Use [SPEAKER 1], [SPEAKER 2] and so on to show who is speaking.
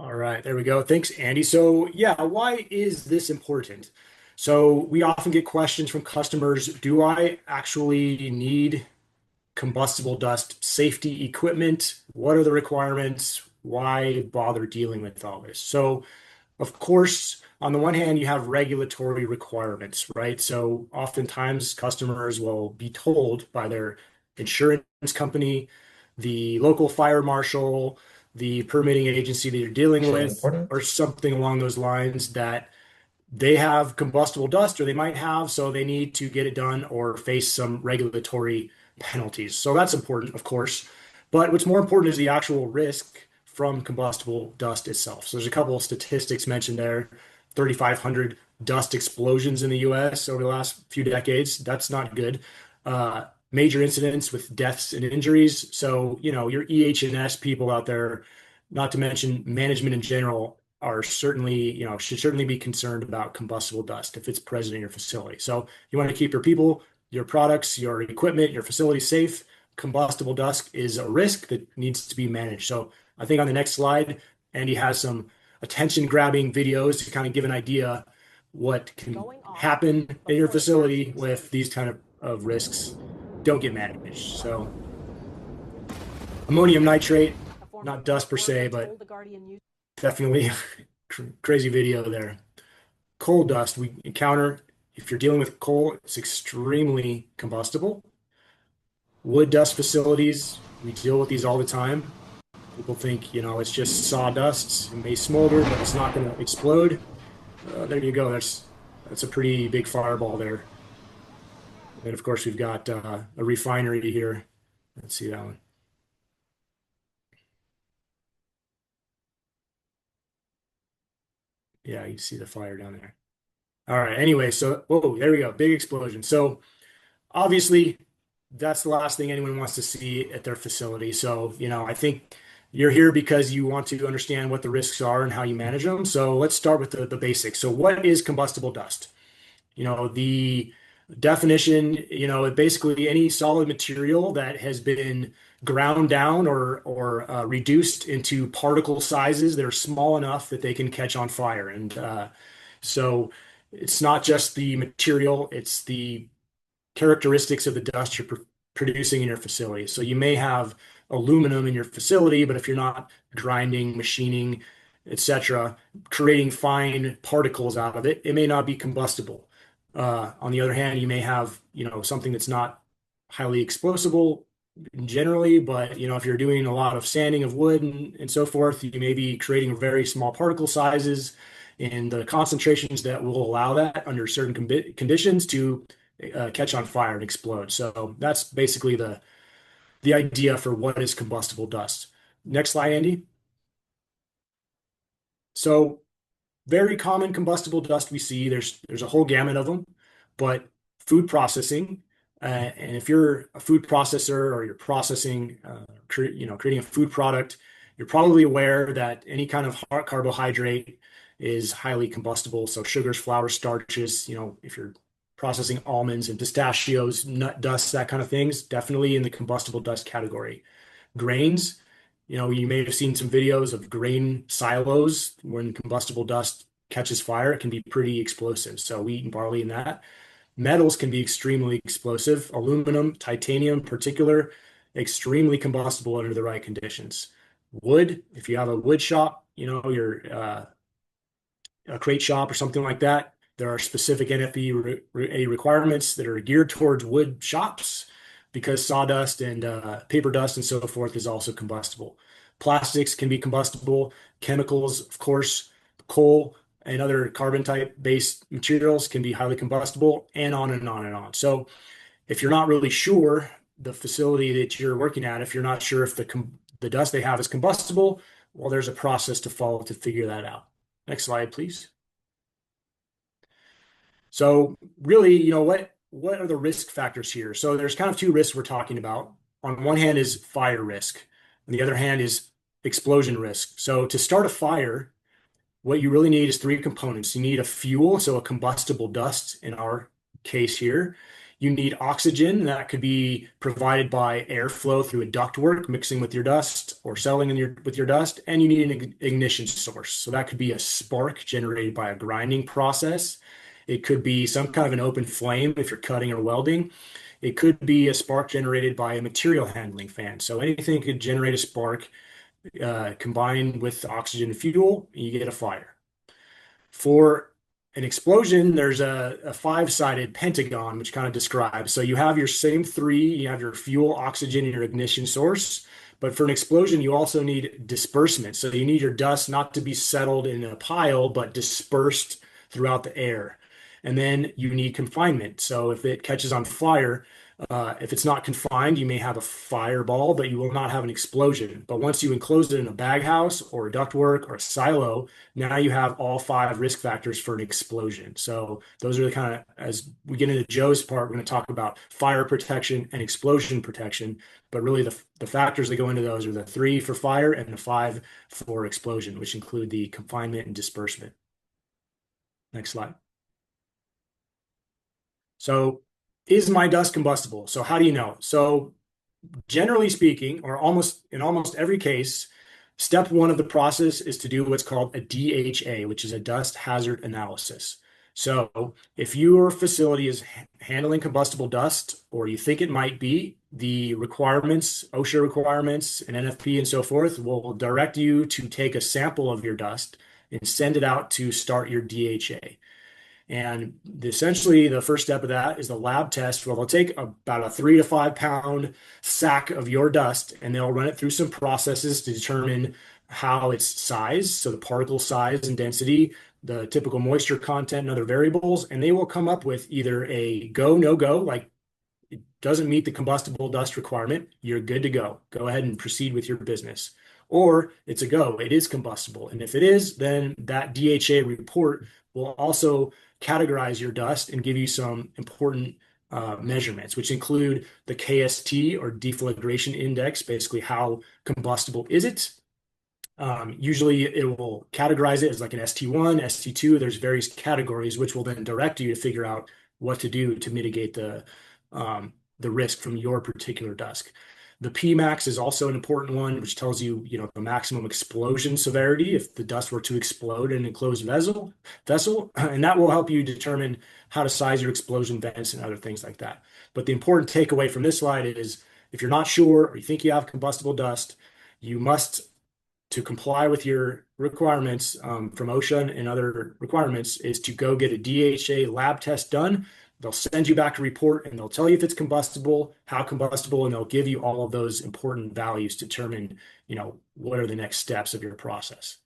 [SPEAKER 1] All right, there we go. Thanks, Andy. So, yeah, why is this important? So, we often get questions from customers, do I actually need combustible dust safety equipment? What are the requirements? Why bother dealing with all this? So, of course, on the one hand, you have regulatory requirements, right? So oftentimes customers will be told by their insurance company, the local fire marshal, the permitting agency that you're dealing
[SPEAKER 2] Actually
[SPEAKER 1] with,
[SPEAKER 2] important.
[SPEAKER 1] or something along those lines that they have combustible dust or they might have, so they need to get it done or face some regulatory penalties. So that's important, of course. But what's more important is the actual risk from combustible dust itself. So there's a couple of statistics mentioned there. 3,500 dust explosions in the US over the last few decades. That's not good. Major incidents with deaths and injuries. So, your EH&S people out there, not to mention management in general, are certainly, should certainly be concerned about combustible dust if it's present in your facility. So you want to keep your people, your products, your equipment, your facility safe. Combustible dust is a risk that needs to be managed. So I think on the next slide, Andy has some attention grabbing videos to kind of give an idea what can happen in your facility with these kind of risks don't get managed. So ammonium nitrate, not dust per se, but definitely crazy video there. Coal dust we encounter, if you're dealing with coal, it's extremely combustible. Wood dust facilities, we deal with these all the time. People think, it's just sawdust. It may smolder, but it's not going to explode. There you go. That's a pretty big fireball there. And of course, we've got a refinery here. Let's see that one. Yeah, you see the fire down there. All right. Anyway, so whoa, there we go. Big explosion. So obviously, that's the last thing anyone wants to see at their facility. So, I think you're here because you want to understand what the risks are and how you manage them. So let's start with the basics. So what is combustible dust? The definition, basically any solid material that has been ground down or reduced into particle sizes that are small enough that they can catch on fire. And so it's not just the material, it's the characteristics of the dust you're producing in your facility. So you may have aluminum in your facility, but if you're not grinding, machining, etc., creating fine particles out of it, it may not be combustible. On the other hand, you may have, something that's not highly explosible generally, but if you're doing a lot of sanding of wood and so forth, you may be creating very small particle sizes and the concentrations that will allow that under certain conditions to catch on fire and explode. So that's basically the idea for what is combustible dust. Next slide, Andy. So very common combustible dust we see. There's a whole gamut of them, but food processing, and if you're a food processor or you're processing, creating a food product, you're probably aware that any kind of carbohydrate is highly combustible. So sugars, flours, starches, if you're processing almonds and pistachios, nut dust, that kind of things, definitely in the combustible dust category. Grains, you may have seen some videos of grain silos when combustible dust catches fire. It can be pretty explosive. So wheat and barley and that. Metals can be extremely explosive. Aluminum, titanium in particular, extremely combustible under the right conditions. Wood, if you have a wood shop, your a crate shop or something like that, there are specific NFPA requirements that are geared towards wood shops because sawdust and paper dust and so forth is also combustible. Plastics can be combustible. Chemicals, of course, coal and other carbon type based materials can be highly combustible, and on and on and on. So if you're not really sure the facility that you're working at, if you're not sure if the dust they have is combustible, well, there's a process to follow to figure that out. Next slide, please. So really, what are the risk factors here? So there's kind of two risks we're talking about. On one hand is fire risk, and the other hand is explosion risk. So to start a fire, what you really need is three components. You need a fuel, so a combustible dust in our case here. You need oxygen that could be provided by airflow through a ductwork mixing with your dust or settling with your dust, and you need an ignition source. So that could be a spark generated by a grinding process. It could be some kind of an open flame if you're cutting or welding. It could be a spark generated by a material handling fan. So anything could generate a spark combined with oxygen and fuel, you get a fire. For an explosion, there's a five-sided pentagon, which kind of describes. So you have your same three, you have your fuel, oxygen, and your ignition source. But for an explosion, you also need disbursement. So you need your dust not to be settled in a pile, but dispersed throughout the air. And then you need confinement. So if it catches on fire, if it's not confined, you may have a fireball, but you will not have an explosion. But once you enclose it in a bag house or a ductwork or a silo, now you have all five risk factors for an explosion. So those are the kind of, as we get into Joe's part, we're going to talk about fire protection and explosion protection. But really the factors that go into those are the three for fire and the five for explosion, which include the confinement and disbursement. Next slide. So is my dust combustible? So how do you know? So generally speaking, or almost in almost every case, step one of the process is to do what's called a DHA, which is a dust hazard analysis. So if your facility is handling combustible dust, or you think it might be, the requirements, OSHA requirements, and NFP and so forth will direct you to take a sample of your dust and send it out to start your DHA. And essentially, the first step of that is the lab test, where they'll take about a 3 to 5 pound sack of your dust and they'll run it through some processes to determine how its size, so the particle size and density, the typical moisture content, and other variables. And they will come up with either a go, no go, like it doesn't meet the combustible dust requirement, you're good to go. Go ahead and proceed with your business. Or it's a go, it is combustible. And if it is, then that DHA report will also categorize your dust and give you some important measurements, which include the KST or deflagration index, basically how combustible is it. Usually it will categorize it as like an ST1, ST2. There's various categories, which will then direct you to figure out what to do to mitigate the risk from your particular dust. The Pmax is also an important one, which tells you, the maximum explosion severity if the dust were to explode in an enclosed vessel, and that will help you determine how to size your explosion vents and other things like that. But the important takeaway from this slide is if you're not sure or you think you have combustible dust, you must, to comply with your requirements from OSHA and other requirements, is to go get a DHA lab test done. They'll send you back a report and they'll tell you if it's combustible, how combustible, and they'll give you all of those important values to determine, what are the next steps of your process.